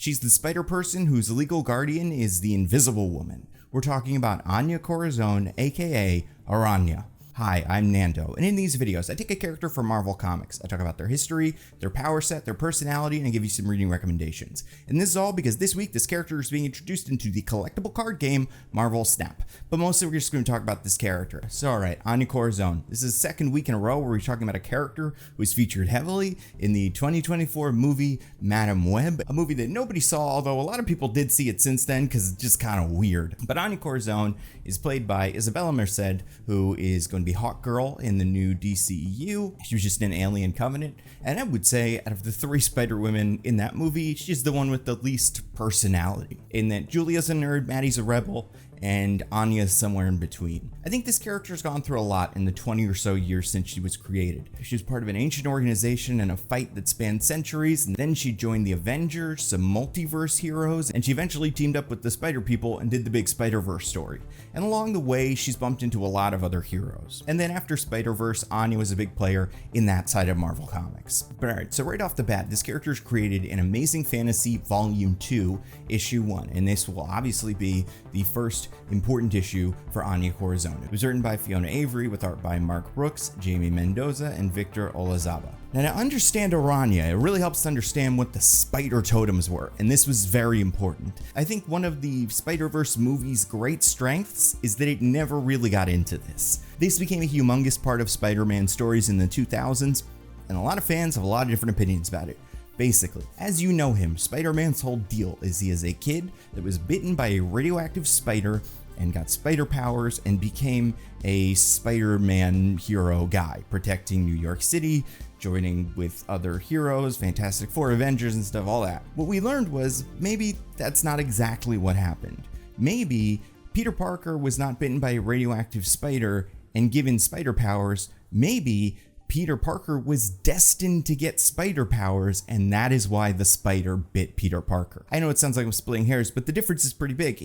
She's the spider person whose legal guardian is the Invisible Woman. We're talking about Añya Corazon, aka Araña. Hi, I'm Nando, and in these videos, I take a character from Marvel Comics. I talk about their history, their power set, their personality, and I give you some reading recommendations. And this is all because this week, this character is being introduced into the collectible card game, Marvel Snap. But mostly, we're just going to talk about this character. So alright, Añya Corazon. This is the second week in a row where we're talking about a character who is featured heavily in the 2024 movie Madame Web, a movie that nobody saw, although a lot of people did see it since then because it's just kind of weird. But Añya Corazon is played by Isabella Merced, who is going to be Hawk Girl in the new DCEU. She was just in Alien Covenant, and I would say out of the three Spider Women in that movie, she's the one with the least personality. In that Julia's a nerd, Maddie's a rebel, and Anya's somewhere in between. I think this character's gone through a lot in the 20 or so years since she was created. She was part of an ancient organization in a fight that spanned centuries, and then she joined the Avengers, some multiverse heroes, and she eventually teamed up with the Spider People and did the big Spider-Verse story. And along the way, she's bumped into a lot of other heroes. And then after Spider-Verse, Anya was a big player in that side of Marvel Comics. But alright, so right off the bat, this character is created in Amazing Fantasy Volume 2, Issue 1, and this will obviously be the first important issue for Añya Corazon. It was written by Fiona Avery with art by Mark Brooks, Jamie Mendoza, and Victor Olazaba. Now to understand Araña, it really helps to understand what the spider totems were, and this was very important. I think one of the Spider-Verse movie's great strengths is that it never really got into this. This became a humongous part of Spider-Man stories in the 2000s, and a lot of fans have a lot of different opinions about it. Basically, as you know him, Spider-Man's whole deal is he is a kid that was bitten by a radioactive spider and got spider powers and became a Spider-Man hero guy, protecting New York City, joining with other heroes, Fantastic Four, Avengers and stuff, all that. What we learned was maybe that's not exactly what happened. Maybe Peter Parker was not bitten by a radioactive spider and given spider powers. Maybe Peter Parker was destined to get spider powers, and that is why the spider bit Peter Parker. I know it sounds like I'm splitting hairs, but the difference is pretty big.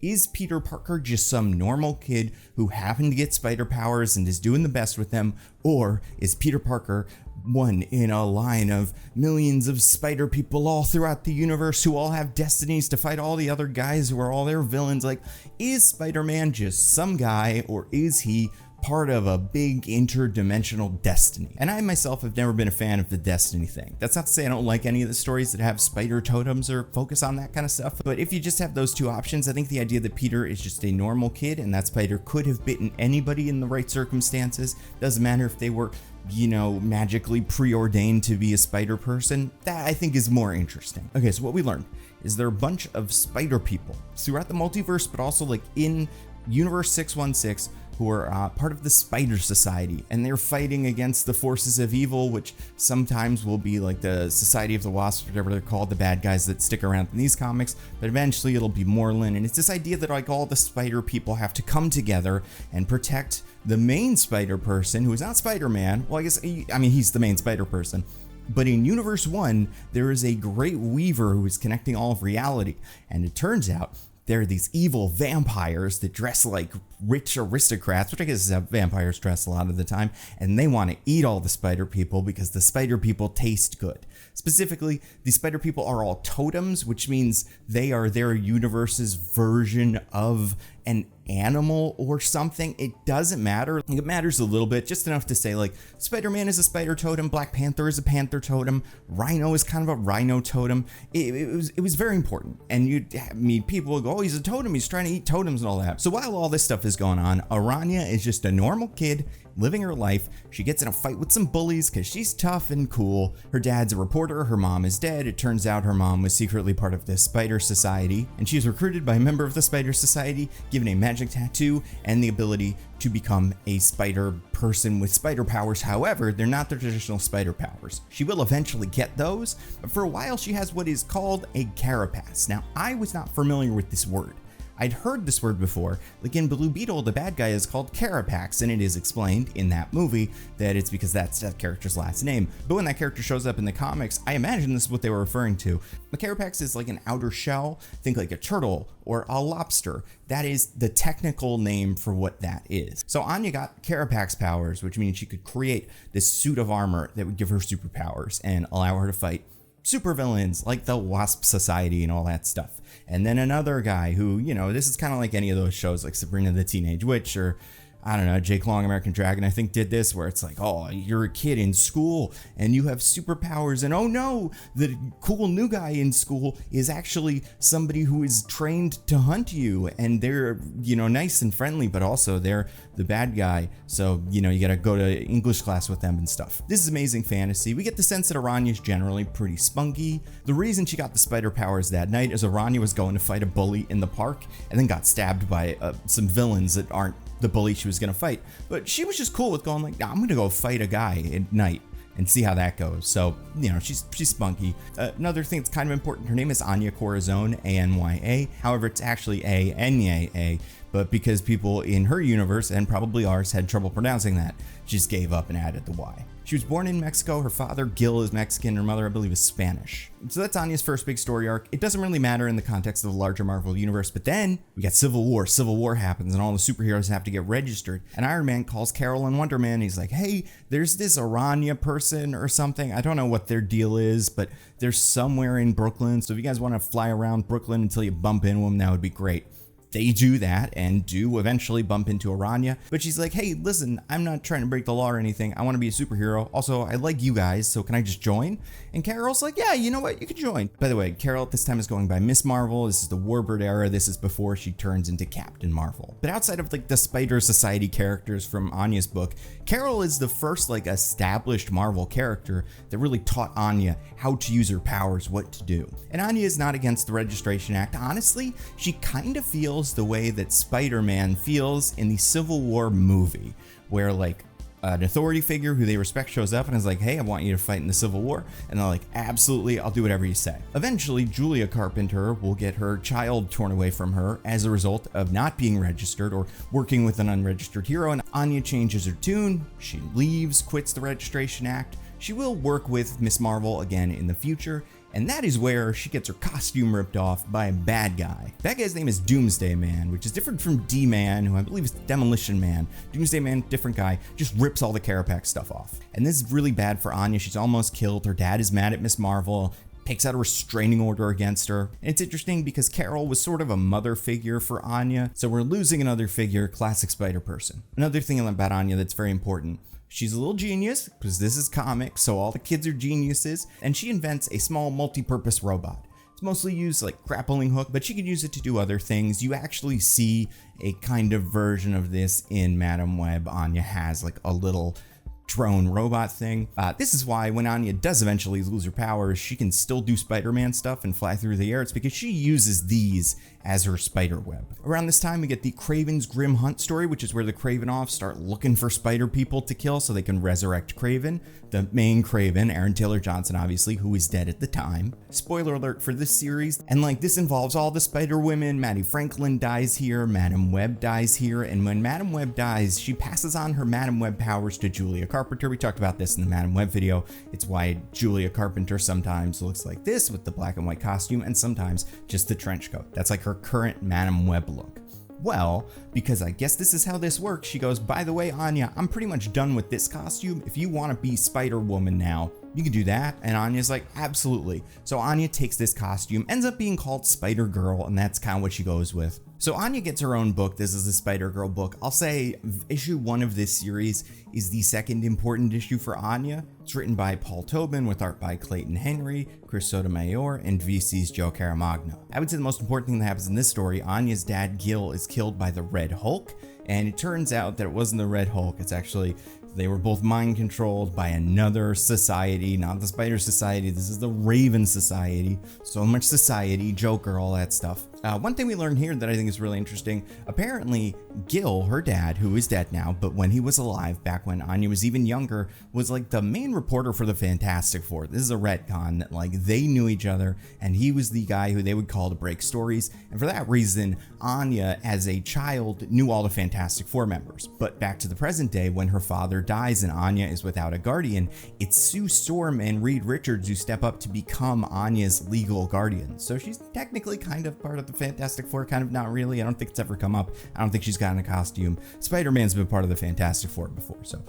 Is Peter Parker just some normal kid who happened to get spider powers and is doing the best with them, or is Peter Parker one in a line of millions of spider people all throughout the universe who all have destinies to fight all the other guys who are all their villains? Like, is Spider-Man just some guy, or is he part of a big interdimensional destiny? And I myself have never been a fan of the destiny thing. That's not to say I don't like any of the stories that have spider totems or focus on that kind of stuff, but if you just have those two options, I think the idea that Peter is just a normal kid and that spider could have bitten anybody in the right circumstances, doesn't matter if they were, you know, magically preordained to be a spider person, that I think is more interesting. Okay, so what we learned is there are a bunch of spider people throughout the multiverse, but also like in Universe 616, who are part of the Spider Society, and they're fighting against the forces of evil, which sometimes will be like the Society of the Wasps, whatever they're called, the bad guys that stick around in these comics, but eventually it'll be Morlun, and it's this idea that like all the spider people have to come together and protect the main spider person, who is not Spider-Man. Well, I mean, he's the main spider person. But in Universe 1, there is a great weaver who is connecting all of reality, and it turns out there are these evil vampires that dress like rich aristocrats, which I guess is how vampires dress a lot of the time, and they want to eat all the spider people because the spider people taste good. Specifically, the spider people are all totems, which means they are their universe's version of an animal or something. It doesn't matter. It matters a little bit, just enough to say like Spider-Man is a spider totem, Black Panther is a panther totem, Rhino is kind of a rhino totem. It was very important, and you'd meet people who go, oh, he's a totem, he's trying to eat totems and all that. So while all this stuff is going on, Araña is just a normal kid living her life. She gets in a fight with some bullies because she's tough and cool. Her dad's a reporter, her mom is dead. It turns out her mom was secretly part of the Spider Society, and she's recruited by a member of the Spider Society, given a magic tattoo and the ability to become a spider person with spider powers. However, they're not the traditional spider powers. She will eventually get those, but for a while she has what is called a carapace. Now, I was not familiar with this word. I'd heard this word before, like in Blue Beetle, the bad guy is called Carapax, and it is explained in that movie that it's because that's that character's last name. But when that character shows up in the comics, I imagine this is what they were referring to. The Carapax is like an outer shell, think like a turtle or a lobster. That is the technical name for what that is. So Anya got Carapax powers, which means she could create this suit of armor that would give her superpowers and allow her to fight supervillains like the Wasp Society and all that stuff. And then another guy who, you know, this is kind of like any of those shows like Sabrina the Teenage Witch or I don't know, Jake Long, American Dragon, I think did this, where it's like, oh, you're a kid in school and you have superpowers, and oh no, the cool new guy in school is actually somebody who is trained to hunt you, and they're, you know, nice and friendly, but also they're the bad guy, so, you know, you gotta go to English class with them and stuff. This is amazing fantasy. We get the sense that Araña is generally pretty spunky. The reason she got the spider powers that night is Araña was going to fight a bully in the park and then got stabbed by some villains that aren't the bully she was gonna fight, but she was just cool with going like, nah, I'm gonna go fight a guy at night and see how that goes. So, you know, she's spunky. Another thing that's kind of important, her name is Añya Corazon, A-N-Y-A. However, it's actually A-N-Y-A, but because people in her universe and probably ours had trouble pronouncing that, she just gave up and added the Y. She was born in Mexico. Her father, Gil, is Mexican. Her mother, I believe, is Spanish. So that's Anya's first big story arc. It doesn't really matter in the context of the larger Marvel universe, but then we got Civil War. Civil War happens and all the superheroes have to get registered. And Iron Man calls Carol and Wonder Man. He's like, hey, there's this Araña person or something. I don't know what their deal is, but they're somewhere in Brooklyn. So if you guys want to fly around Brooklyn until you bump into them, that would be great. They do that and do eventually bump into Araña, but she's like, hey, listen, I'm not trying to break the law or anything. I want to be a superhero. Also, I like you guys, so can I just join? And Carol's like, yeah, you know what? You can join. By the way, Carol at this time is going by Miss Marvel. This is the Warbird era. This is before she turns into Captain Marvel. But outside of like the Spider Society characters from Anya's book, Carol is the first like established Marvel character that really taught Anya how to use her powers, what to do. And Anya is not against the Registration Act. Honestly, she kind of feels the way that Spider-Man feels in the Civil War movie, where like an authority figure who they respect shows up and is like, hey, I want you to fight in the Civil War. And they're like, absolutely, I'll do whatever you say. Eventually, Julia Carpenter will get her child torn away from her as a result of not being registered or working with an unregistered hero. And Anya changes her tune. She leaves, quits the Registration Act. She will work with Miss Marvel again in the future, and that is where she gets her costume ripped off by a bad guy. That guy's name is Doomsday Man, which is different from D-Man, who I believe is Demolition Man. Doomsday Man, different guy, just rips all the Carapax stuff off. And this is really bad for Anya. She's almost killed. Her dad is mad at Miss Marvel, takes out a restraining order against her. And it's interesting because Carol was sort of a mother figure for Anya, so we're losing another figure, classic Spider person. Another thing about Anya that's very important, she's a little genius, because this is comics, so all the kids are geniuses, and she invents a small multi-purpose robot. It's mostly used like grappling hook, but she can use it to do other things. You actually see a kind of version of this in Madam Web. Anya has like a little drone robot thing. This is why when Anya does eventually lose her powers, she can still do Spider-Man stuff and fly through the air. It's because she uses these as her spider web. Around this time, we get the Kraven's Grim Hunt story, which is where the Kravenoffs start looking for spider people to kill so they can resurrect Kraven. The main Kraven, Aaron Taylor Johnson, obviously, who is dead at the time. Spoiler alert for this series. And like, this involves all the Spider Women. Maddie Franklin dies here, Madam Web dies here, and when Madam Web dies, she passes on her Madam Web powers to Julia Carpenter. We talked about this in the Madam Web video. It's why Julia Carpenter sometimes looks like this with the black and white costume, and sometimes just the trench coat. That's like her current Madam Web look. Well, because I guess this is how this works, she goes, by the way, Anya, I'm pretty much done with this costume. If you want to be Spider-Woman now, you can do that. And Anya's like, absolutely. So Anya takes this costume, ends up being called Spider-Girl, and that's kind of what she goes with. So Anya gets her own book. This is a Spider-Girl book. I'll say issue 1 of this series is the second important issue for Anya. It's written by Paul Tobin with art by Clayton Henry, Chris Sotomayor, and VC's Joe Caramagno. I would say the most important thing that happens in this story, Anya's dad, Gil, is killed by the Red Hulk. And it turns out that it wasn't the Red Hulk. It's actually, they were both mind controlled by another society, not the Spider Society. This is the Raven Society. So much society, Joker, all that stuff. One thing we learned here that I think is really interesting, apparently Gil, her dad, who is dead now, but when he was alive, back when Anya was even younger, was like the main reporter for the Fantastic Four. This is a retcon that like they knew each other, and he was the guy who they would call to break stories. And for that reason, Anya, as a child, knew all the Fantastic Four members. But back to the present day, when her father dies and Anya is without a guardian, it's Sue Storm and Reed Richards who step up to become Anya's legal guardian. So she's technically kind of part of the the Fantastic Four? Kind of not really. I don't think it's ever come up. I don't think she's gotten a costume. Spider-Man's been part of the Fantastic Four before, so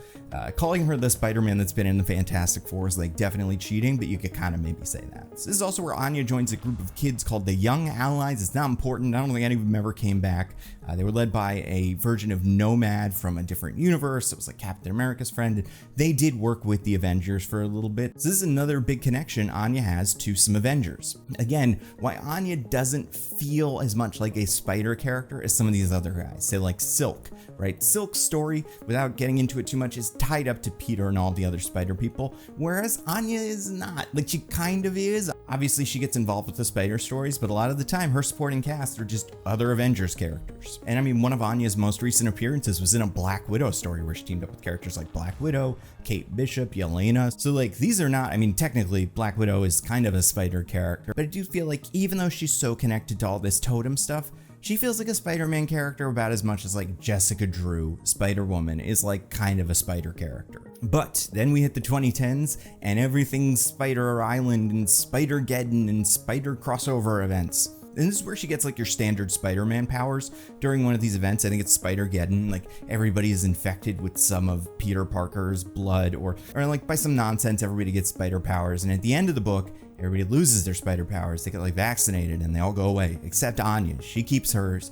calling her the Spider-Man that's been in the Fantastic Four is like definitely cheating, but you could kind of maybe say that. This is also where Anya joins a group of kids called the Young Allies. It's not important. I don't think any of them ever came back. They were led by a version of Nomad from a different universe. It was like Captain America's friend. They did work with the Avengers for a little bit. So this is another big connection Anya has to some Avengers. Again, why Anya doesn't feel as much like a Spider character as some of these other guys, say like Silk, right? Silk's story, without getting into it too much, is tied up to Peter and all the other Spider people, whereas Anya is not. Like, she kind of is. Obviously, she gets involved with the Spider stories, but a lot of the time, her supporting cast are just other Avengers characters. And I mean, one of Anya's most recent appearances was in a Black Widow story where she teamed up with characters like Black Widow, Kate Bishop, Yelena. So like, these are not, I mean, technically Black Widow is kind of a Spider character, but I do feel like even though she's so connected to all this totem stuff, she feels like a Spider-Man character about as much as like Jessica Drew, Spider-Woman, is like kind of a Spider character. But then we hit the 2010s and everything's Spider Island and Spider-Geddon and Spider crossover events. And this is where she gets like your standard Spider-Man powers during one of these events. I think it's Spider-Geddon. Like, everybody is infected with some of Peter Parker's blood, or like by some nonsense, everybody gets spider powers. And at the end of the book, everybody loses their spider powers. They get like vaccinated and they all go away, except Anya. She keeps hers.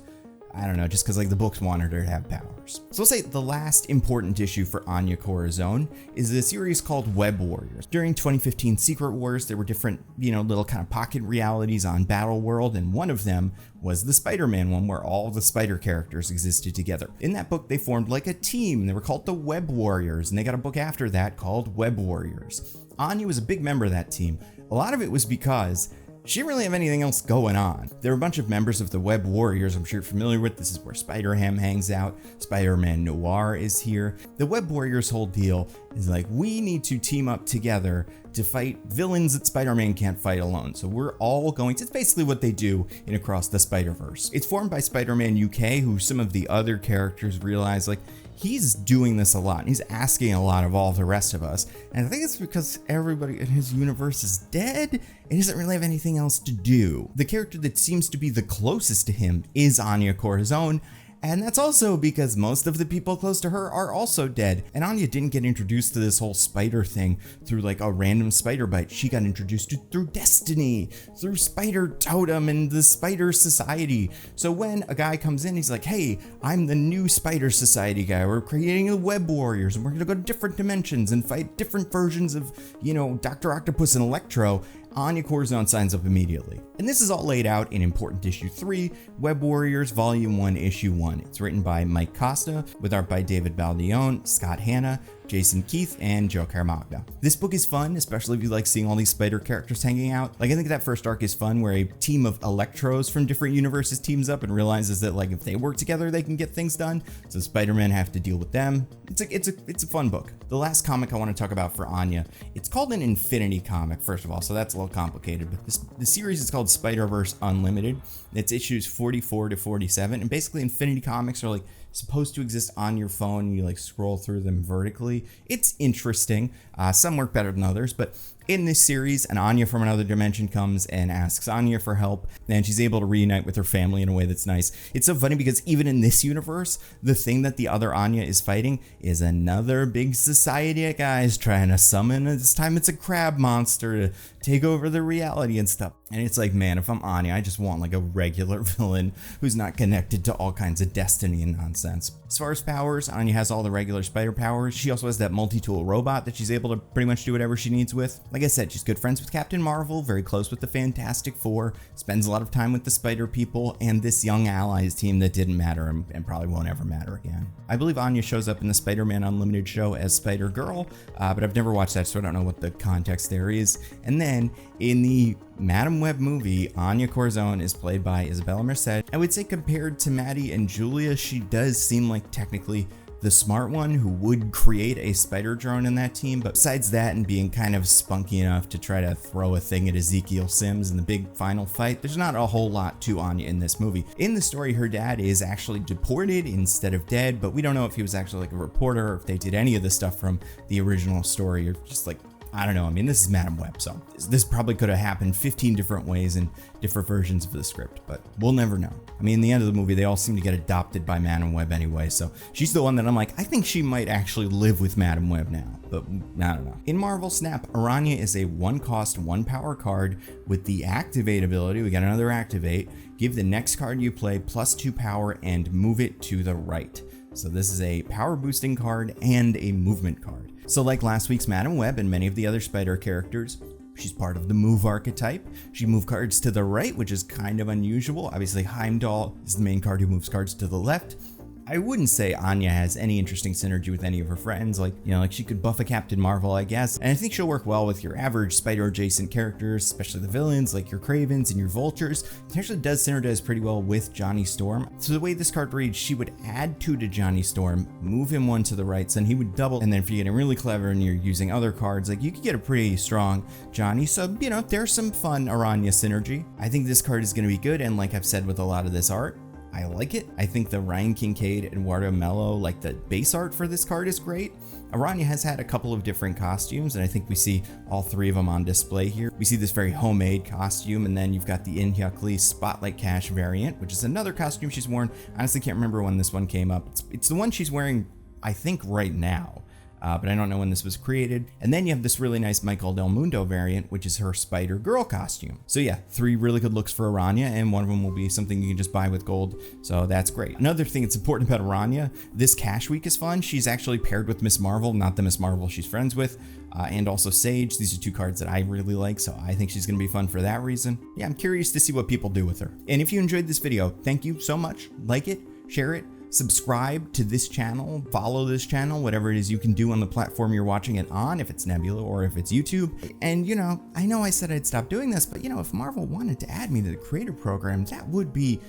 I don't know, just because like the books wanted her to have powers. So I'll say the last important issue for Añya Corazon is the series called Web Warriors. During 2015 Secret Wars, there were different, little kind of pocket realities on Battle World, and one of them was the Spider-Man one where all the Spider characters existed together. In that book, they formed like a team. They were called the Web Warriors, and they got a book after that called Web Warriors. Anya was a big member of that team. A lot of it was because she didn't really have anything else going on. There were a bunch of members of the Web Warriors I'm sure you're familiar with. This is where Spider-Ham hangs out. Spider-Man Noir is here. The Web Warriors' whole deal is like, we need to team up together to fight villains that Spider-Man can't fight alone. So we're all going to, it's basically what they do in Across the Spider-Verse. It's formed by Spider-Man UK, who some of the other characters realize, like, he's doing this a lot. He's asking a lot of all the rest of us. And I think it's because everybody in his universe is dead and he doesn't really have anything else to do. The character that seems to be the closest to him is Añya Corazon. And that's also because most of the people close to her are also dead. And Anya didn't get introduced to this whole spider thing through like a random spider bite. She got introduced to through Destiny, through Spider Totem and the Spider Society. So when a guy comes in, he's like, hey, I'm the new Spider Society guy. We're creating a Web Warriors and we're gonna go to different dimensions and fight different versions of, Dr. Octopus and Electro. Añya Corazon signs up immediately. And this is all laid out in Important Issue 3, Web Warriors Volume 1, Issue 1. It's written by Mike Costa, with art by David Baldione, Scott Hanna, Jason Keith, and Joe Caramagna. This book is fun, especially if you like seeing all these Spider characters hanging out. Like, I think that first arc is fun, where a team of Electros from different universes teams up and realizes that, like, if they work together, they can get things done. So Spider-Man have to deal with them. It's a fun book. The last comic I want to talk about for Anya, it's called an Infinity comic, first of all, so that's a little complicated. But the series is called Spider-Verse Unlimited. It's issues 44 to 47, and basically Infinity comics are like supposed to exist on your phone. You like scroll through them vertically. It's interesting. Some work better than others, but in this series, an Anya from another dimension comes and asks Anya for help, and she's able to reunite with her family in a way that's nice. It's so funny because even in this universe, the thing that the other Anya is fighting is another big society of guys trying to summon, this time it's a crab monster to take over the reality and stuff. And it's like, man, if I'm Anya, I just want like a regular villain who's not connected to all kinds of destiny and nonsense. As far as powers, Anya has all the regular spider powers. She also has that multi-tool robot that she's able to pretty much do whatever she needs with. Like I said, she's good friends with Captain Marvel, very close with the Fantastic Four, spends a lot of time with the Spider people, and this Young Allies team that didn't matter and probably won't ever matter again. I believe Anya shows up in the Spider-Man Unlimited show as Spider-Girl, but I've never watched that, so I don't know what the context there is. And then in the Madam Web movie, Añya Corazon is played by Isabella Merced. I would say compared to Maddie and Julia, she does seem like technically the smart one who would create a spider drone in that team, but besides that and being kind of spunky enough to try to throw a thing at Ezekiel Sims in the big final fight, there's not a whole lot to Anya in this movie. In the story, her dad is actually deported instead of dead, but we don't know if he was actually like a reporter or if they did any of the stuff from the original story or just like I don't know. I mean, this is Madame Web, so this probably could have happened 15 different ways in different versions of the script, but we'll never know. I mean, in the end of the movie, they all seem to get adopted by Madame Web anyway, so she's the one that I'm like, I think she might actually live with Madame Web now, but I don't know. In Marvel Snap, Araña is a 1-cost, 1-power card with the activate ability. We got another activate. Give the next card you play +2 power and move it to the right. So this is a power boosting card and a movement card. So like last week's Madame Web and many of the other Spider characters, she's part of the move archetype. She moves cards to the right, which is kind of unusual. Obviously Heimdall is the main card who moves cards to the left. I wouldn't say Anya has any interesting synergy with any of her friends, like, you know, like she could buff a Captain Marvel, I guess, and I think she'll work well with your average Spider-adjacent characters, especially the villains, like your Cravens and your Vultures. It actually does synergize pretty well with Johnny Storm. So the way this card reads, she would add 2 to Johnny Storm, move him 1 to the right, so then he would double, and then if you're getting really clever and you're using other cards, like you could get a pretty strong Johnny, so, you know, there's some fun Araña synergy. I think this card is going to be good, and like I've said with a lot of this art, I like it. I think the Ryan Kincaid and Eduardo Mello, like the base art for this card is great. Araña has had a couple of different costumes, and I think we see all 3 of them on display here. We see this very homemade costume, and then you've got the Añya Spotlight Cash variant, which is another costume she's worn. Honestly, can't remember when this one came up. It's the one she's wearing, I think, right now. But I don't know when this was created. And then you have this really nice Michael Del Mundo variant, which is her Spider-Girl costume. So yeah, 3 really good looks for Araña, and one of them will be something you can just buy with gold. So that's great. Another thing that's important about Araña, this Cash Week is fun. She's actually paired with Miss Marvel, not the Miss Marvel she's friends with, and also Sage. These are 2 cards that I really like, so I think she's gonna be fun for that reason. Yeah, I'm curious to see what people do with her. And if you enjoyed this video, thank you so much. Like it, share it, subscribe to this channel, follow this channel, whatever it is you can do on the platform you're watching it on, if it's Nebula or if it's YouTube. And you know I said I'd stop doing this, but you know, if Marvel wanted to add me to the creator program, that would be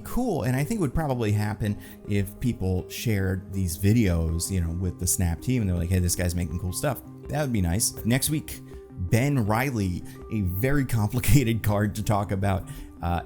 cool. And I think it would probably happen if people shared these videos, you know, with the Snap team, and they're like, hey, this guy's making cool stuff. That would be nice. Next week, Ben Reilly, a very complicated card to talk about.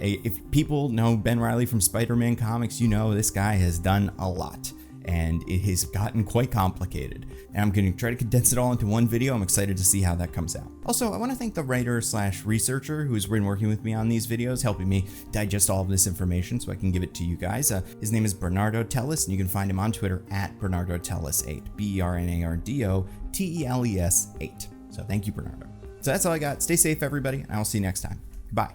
If people know Ben Reilly from Spider-Man comics, you know this guy has done a lot, and it has gotten quite complicated. And I'm going to try to condense it all into one video. I'm excited to see how that comes out. Also, I want to thank the writer/researcher who's been working with me on these videos, helping me digest all of this information so I can give it to you guys. His name is Bernardo Tellis, and you can find him on Twitter at BernardoTellis8, BernardoTellis8. So thank you, Bernardo. So that's all I got. Stay safe, everybody, and I'll see you next time. Goodbye.